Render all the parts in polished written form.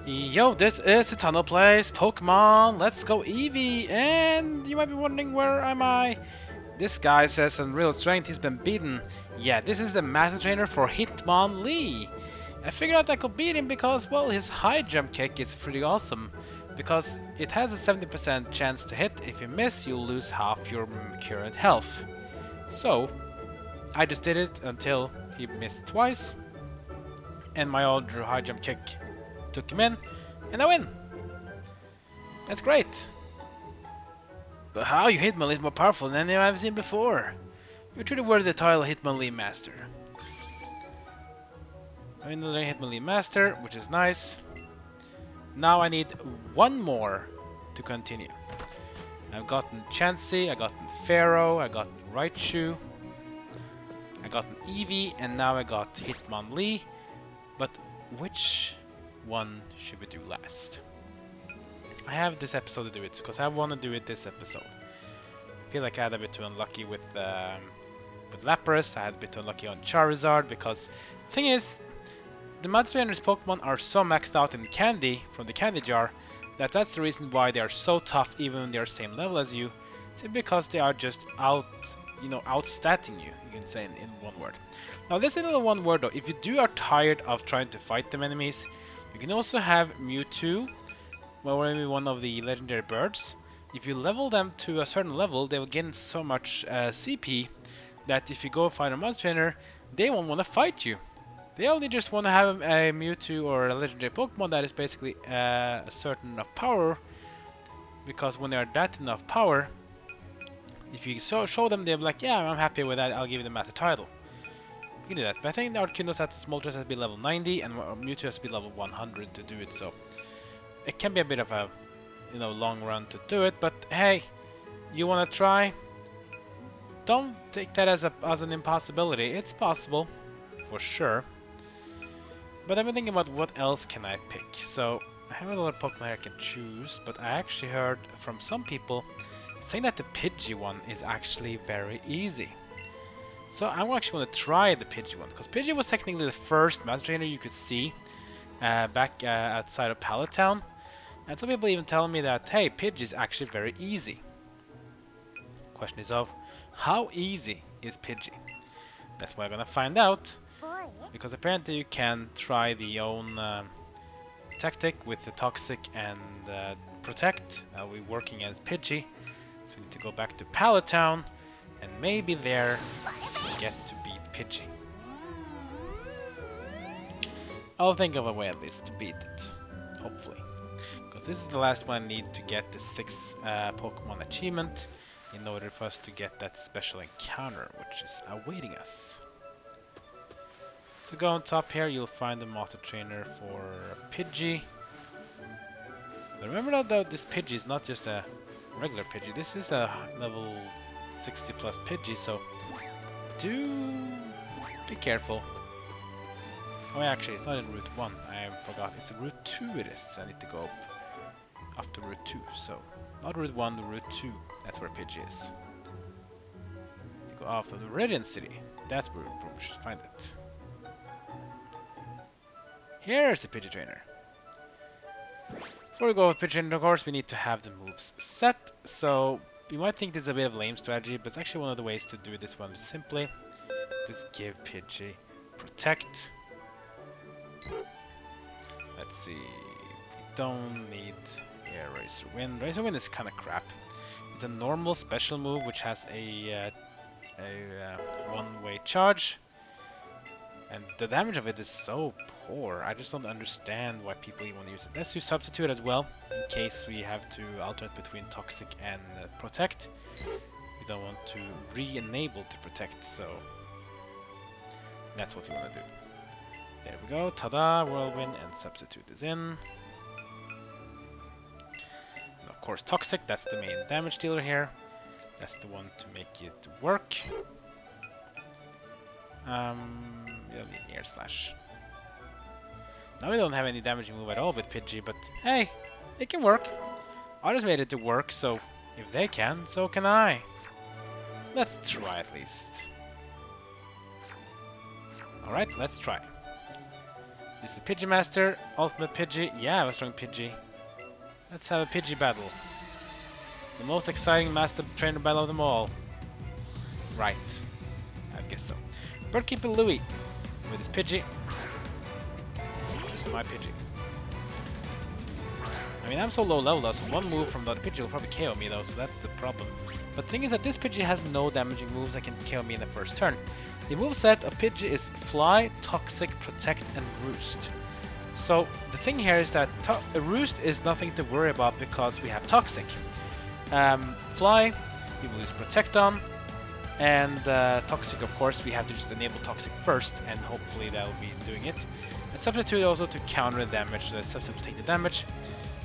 Yo, this is the Tunnel Place Pokemon. Let's go Eevee. And you might be wondering, where am I? This guy says on real strength he's been beaten. Yeah, this is the master trainer for Hitmonlee. I figured out I could beat him because, well, his high jump kick is pretty awesome. Because it has a 70% chance to hit. If you miss, you'll lose half your current health. So, I just did it until he missed twice. And my old high jump kick took him in, and I win. That's great. But how you Hitmonlee is more powerful than any I've seen before. You're truly worthy the title Hitmonlee Master. I'm in the Hitmonlee Master, which is nice. Now I need one more to continue. I've gotten Chansey, I've gotten Pharaoh, I've gotten Raichu, I got an Eevee, and now I got Hitmonlee. But which one should we do last? I have this episode to do it because I want to do it this episode. I feel like I had a bit too unlucky with Lapras. I had a bit too unlucky on Charizard because the thing is, the Master Trainer's Pokemon are so maxed out in candy from the candy jar that's the reason why they are so tough even when they are same level as you. Simply because they are just outstatting you. You can say in one word. Now there's another one word though. If you are tired of trying to fight them enemies, you can also have Mewtwo, well, maybe one of the legendary birds. If you level them to a certain level, they will gain so much CP that if you go find a monster trainer, they won't want to fight you. They only just want to have a Mewtwo or a legendary Pokemon that is basically a certain enough power, because when they are that enough power, if you show them, they'll be like, yeah, I'm happy with that, I'll give them the title. You can do that, but I think the Articuno has to Moltres has to be level 90 and Mewtwo has to be level 100 to do it, so it can be a bit of a long run to do it, but hey, you wanna try? Don't take that as an impossibility. It's possible, for sure. But I've been thinking about what else can I pick. So I have a lot of Pokemon I can choose, but I actually heard from some people saying that the Pidgey one is actually very easy. So I'm actually going to try the Pidgey one, because Pidgey was technically the first Master Trainer you could see back outside of Pallet Town. And some people even telling me that, hey, Pidgey is actually very easy. Question is of, how easy is Pidgey? That's what I'm going to find out. Because apparently you can try the own tactic with the Toxic and Protect. We're working as Pidgey. So we need to go back to Pallet Town. And maybe there we get to beat Pidgey. I'll think of a way at least to beat it. Hopefully. Because this is the last one I need to get the 6 Pokemon achievement in order for us to get that special encounter, which is awaiting us. So go on top here, you'll find the Master Trainer for Pidgey. But remember that this Pidgey is not just a regular Pidgey. This is a level 60 plus Pidgey, so do be careful. Oh, actually, it's not in Route 1. I forgot. It's in Route 2 it is. I need to go up to Route 2. So, not Route 1, Route 2. That's where Pidgey is. To go after the Radiant City. That's where we should find it. Here's the Pidgey Trainer. Before we go with Pidgey Trainer, of course, we need to have the moves set. So, you might think this is a bit of a lame strategy, but it's actually one of the ways to do this one is simply just give Pidgey Protect. Let's see. We don't need Razor Wind. Razor Wind is kind of crap. It's a normal special move which has a one-way charge. And the damage of it is so poor. I just don't understand why people even want to use it. Let's use Substitute as well, in case we have to alternate between Toxic and Protect. We don't want to re-enable the Protect, so that's what we want to do. There we go. Ta-da! Whirlwind and Substitute is in. And of course, Toxic. That's the main damage dealer here. That's the one to make it work. Air Slash. Now we don't have any damaging move at all with Pidgey, but hey, it can work. I just made it to work, so if they can, so can I. Let's try at least. Alright, let's try. This is the Pidgey Master, Ultimate Pidgey. Yeah, I have a strong Pidgey. Let's have a Pidgey battle. The most exciting Master Trainer battle of them all. Right. I guess so. Birdkeeper Louie with his Pidgey. This is my Pidgey. I mean, I'm so low level though, so one move from the other Pidgey will probably KO me though, so that's the problem. But the thing is that this Pidgey has no damaging moves that can KO me in the first turn. The moveset of Pidgey is Fly, Toxic, Protect, and Roost. So the thing here is that Roost is nothing to worry about because we have Toxic. Fly, we will use Protect on, and Toxic, of course, we have to just enable Toxic first, and hopefully that will be doing it. And Substitute also to counter the damage, so that Substitute will take the damage,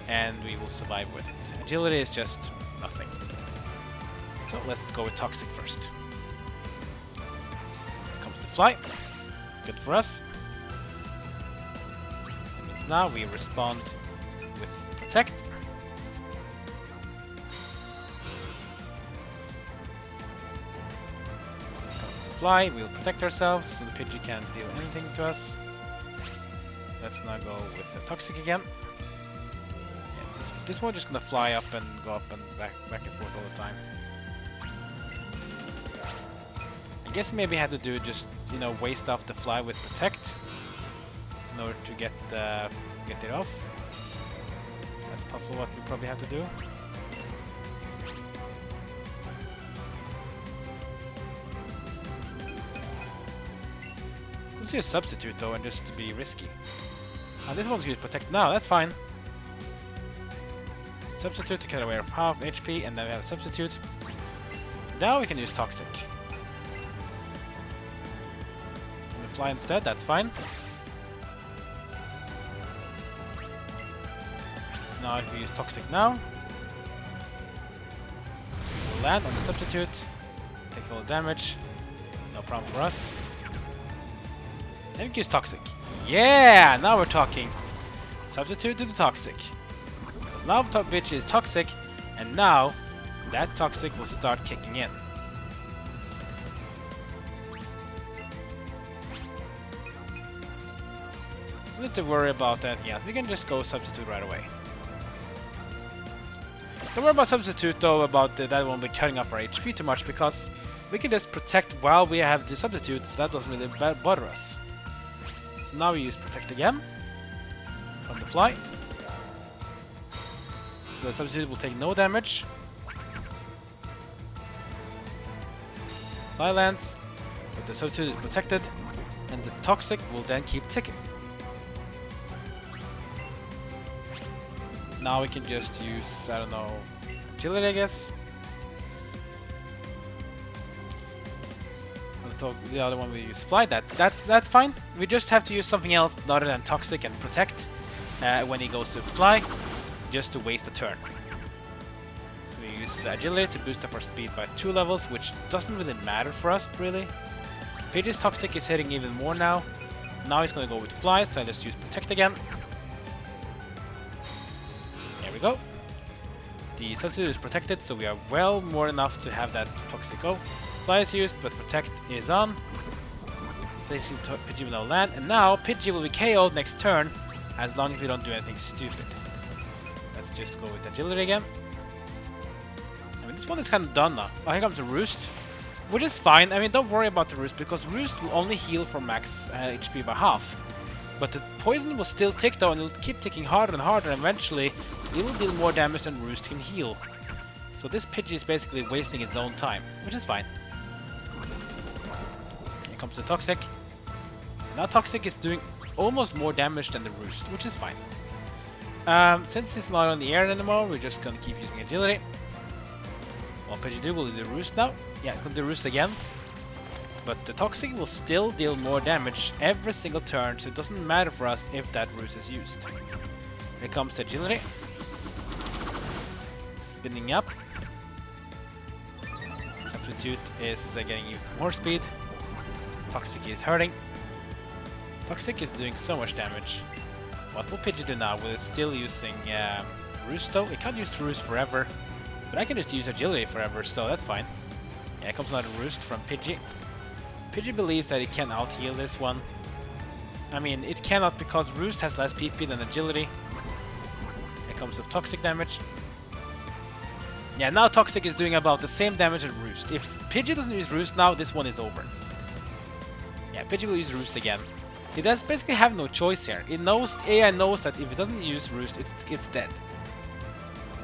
and we will survive with it. Agility is just nothing. So let's go with Toxic first. Here comes the Fly. Good for us. That means now we respond with Protect. Comes the Fly. We'll protect ourselves so the Pidgey can't deal anything to us. Let's now go with the Toxic again. This one's just gonna fly up and go up and back and forth all the time. I guess maybe I had to do just, you know, waste off the Fly with Protect in order to get it off. That's possible what we probably have to do. Let's use Substitute though, and just to be risky. This one's going to Protect now, that's fine. Substitute to cut away our half HP, and then we have a Substitute. Now we can use Toxic. And the Fly instead, that's fine. Now if we use Toxic now, we'll land on the Substitute, take all the damage, no problem for us. Then we can use Toxic. Yeah, now we're talking. Substitute to the Toxic. Because now top bitch is Toxic, and now that Toxic will start kicking in. No need to worry about anything else. We can just go Substitute right away. Don't worry about Substitute though, about that won't be cutting up our HP too much, because we can just Protect while we have the Substitute, so that doesn't really bother us. So now we use Protect again from the Fly. So the Substitute will take no damage. Fly lands, but the Substitute is protected, and the Toxic will then keep ticking. Now we can just use, I don't know, Agility, I guess. The other one we use Fly. That's fine. We just have to use something else other than Toxic and Protect when he goes to Fly, just to waste a turn. So we use Agility to boost up our speed by 2 levels, which doesn't really matter for us, really. Pidgey's Toxic is hitting even more now. Now he's going to go with Fly, so I just use Protect again. There we go. The Substitute is protected, so we are well more enough to have that Toxic go. Fly is used, but Protect is on. Pidgey will now land, and now Pidgey will be KO'd next turn, as long as we don't do anything stupid. Let's just go with Agility again. I mean, this one is kind of done now. Oh, here comes the Roost, which is fine. I mean, don't worry about the Roost, because Roost will only heal for max HP by half. But the poison will still tick though, and it'll keep ticking harder and harder, and eventually it will deal more damage than Roost can heal. So this Pidgey is basically wasting its own time, which is fine. Here comes the Toxic. Now Toxic is doing almost more damage than the Roost, which is fine. Since it's not on the air anymore, we're just gonna keep using Agility. What Pidgey do will do the Roost now. Yeah, it's gonna do Roost again. But the Toxic will still deal more damage every single turn, so it doesn't matter for us if that Roost is used. Here comes the Agility. Spinning up. Substitute is getting even more speed. Toxic is hurting. Toxic is doing so much damage. What will Pidgey do now? Will it still using Roost though? It can't use Roost forever, but I can just use Agility forever, so that's fine. Yeah, here comes another Roost from Pidgey. Pidgey believes that he can out-heal this one. I mean, it cannot because Roost has less PP than Agility. Here comes the Toxic damage. Yeah, now Toxic is doing about the same damage as Roost. If Pidgey doesn't use Roost now, this one is over. Yeah, Pidgey will use Roost again. It does basically have no choice here. It knows, AI knows that if it doesn't use Roost, it's dead.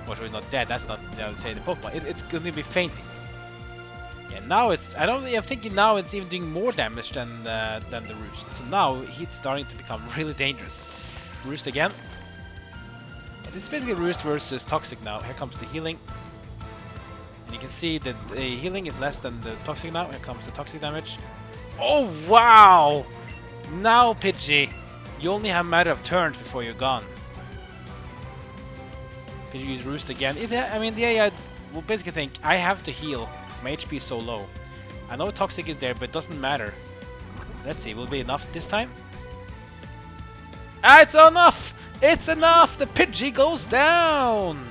Well, sorry, not dead, that's not, I would say, the Pokemon. It's going to be fainting. Yeah, now it's, I'm thinking now it's even doing more damage than the Roost. So now he's starting to become really dangerous. Roost again. And it's basically Roost versus Toxic now. Here comes the healing. And you can see that the healing is less than the Toxic now. Here comes the Toxic damage. Oh, wow! Now, Pidgey, you only have a matter of turns before you're gone. Pidgey use Roost again. I mean, the AI will basically think, I have to heal. My HP is so low. I know Toxic is there, but it doesn't matter. Let's see, will it be enough this time? Ah, it's enough! It's enough! The Pidgey goes down!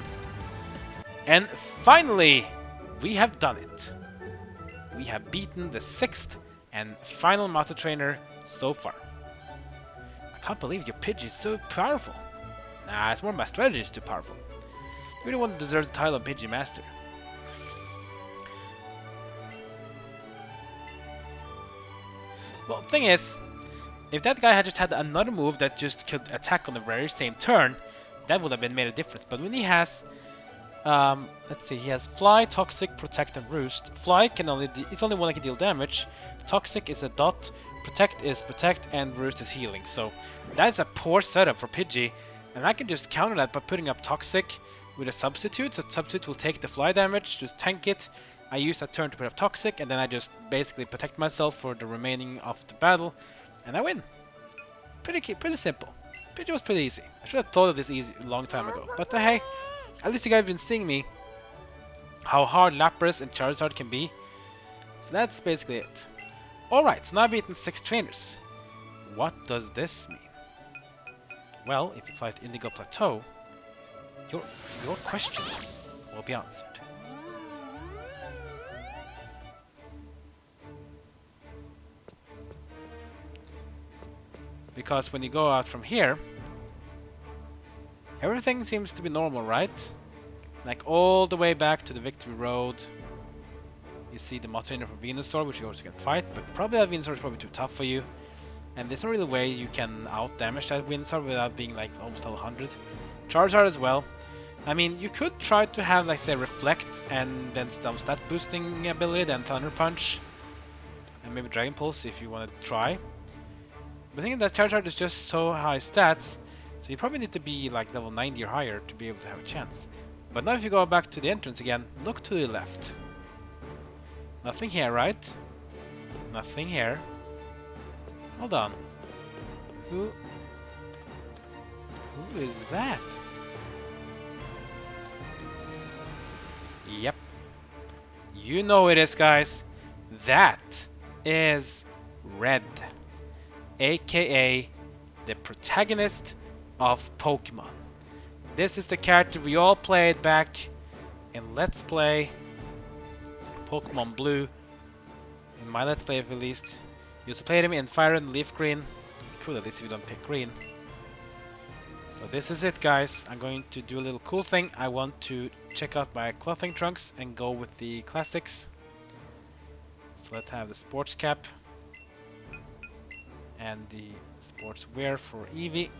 And finally, we have done it. We have beaten the 6th and final Master Trainer so far. I can't believe your Pidgey is so powerful. Nah, it's more my strategy is too powerful. You really want to deserve the title of Pidgey Master. Well, the thing is, if that guy had just had another move that just could attack on the very same turn, that would have been made a difference. But when he has, let's see, he has Fly, Toxic, Protect, and Roost. Fly can only, it's only one that can deal damage. Toxic is a dot, Protect is Protect, and Roost is healing. So that's a poor setup for Pidgey, and I can just counter that by putting up Toxic with a Substitute. So Substitute will take the Fly damage, just tank it. I use that turn to put up Toxic, and then I just basically protect myself for the remaining of the battle, and I win. Pretty simple. Pidgey was pretty easy. I should have thought of this easy a long time ago. But hey, at least you guys have been seeing me how hard Lapras and Charizard can be. So that's basically it. Alright, so now I've beaten 6 trainers. What does this mean? Well, if you fight Indigo Plateau, your question will be answered. Because when you go out from here, everything seems to be normal, right? Like all the way back to the Victory Road. You see the Master Trainer from Venusaur, which you also can fight, but probably that Venusaur is probably too tough for you. And there's no really way you can out-damage that Venusaur without being like almost level 100. Charizard as well. I mean, you could try to have, like, say, Reflect and then some stat boosting ability, then Thunder Punch, and maybe Dragon Pulse if you want to try. But thinking that Charizard is just so high stats, so you probably need to be like level 90 or higher to be able to have a chance. But now if you go back to the entrance again, look to the left. Nothing here, right? Nothing here. Hold on. Who is that? Yep. You know it is, guys. That is Red. AKA the protagonist of Pokemon. This is the character we all played back in Let's Play Pokemon Blue. In my Let's Play, at least. You also played him in Fire and Leaf Green. Cool, at least if you don't pick green. So this is it, guys. I'm going to do a little cool thing. I want to check out my clothing trunks and go with the classics. So let's have the sports cap and the sports wear for Eevee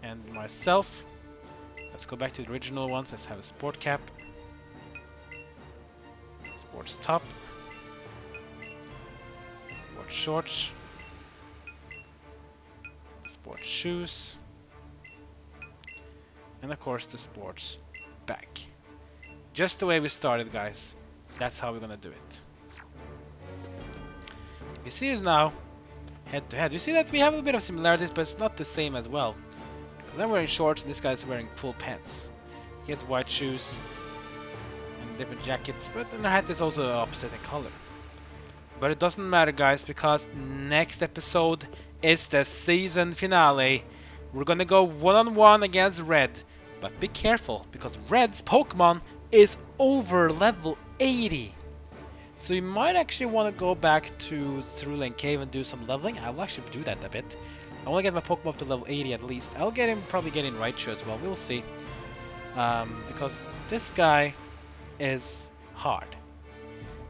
and myself. Let's go back to the original ones. Let's have a sport cap, sports top, sports shorts, sports shoes, and of course the sports bag. Just the way we started, guys. That's how we're gonna do it. If you see us now, head to head, you see that we have a bit of similarities, but it's not the same as well. Because I'm wearing shorts and this guy's wearing full pants. He has white shoes and different jackets, but then the hat is also opposite in color. But it doesn't matter, guys, because next episode is the season finale. We're gonna go one-on-one against Red. But be careful, because Red's Pokemon is over level 80. So you might actually want to go back to Through Lane Cave and do some leveling. I will actually do that a bit. I want to get my Pokemon up to level 80 at least. I'll get him, probably get in Raichu as well. We'll see. Because this guy is hard.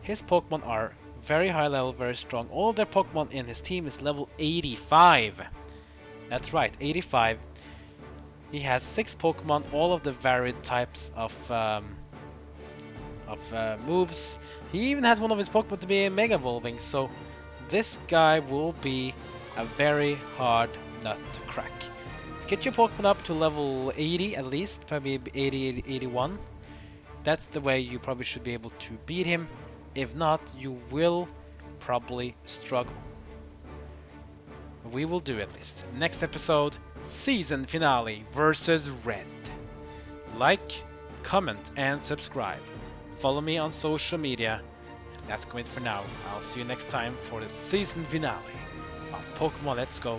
His Pokemon are very high level, very strong. All of their Pokemon in his team is level 85. That's right, 85. He has 6 Pokemon, all of the varied types of moves. He even has one of his Pokemon to be Mega Evolving, so this guy will be a very hard nut to crack. Get your Pokemon up to level 80 at least, probably 80, 81. That's the way you probably should be able to beat him. If not, you will probably struggle. We will do at least. Next episode, season finale versus Red. Like, comment, and subscribe. Follow me on social media. That's going for now. I'll see you next time for the season finale of Pokemon Let's Go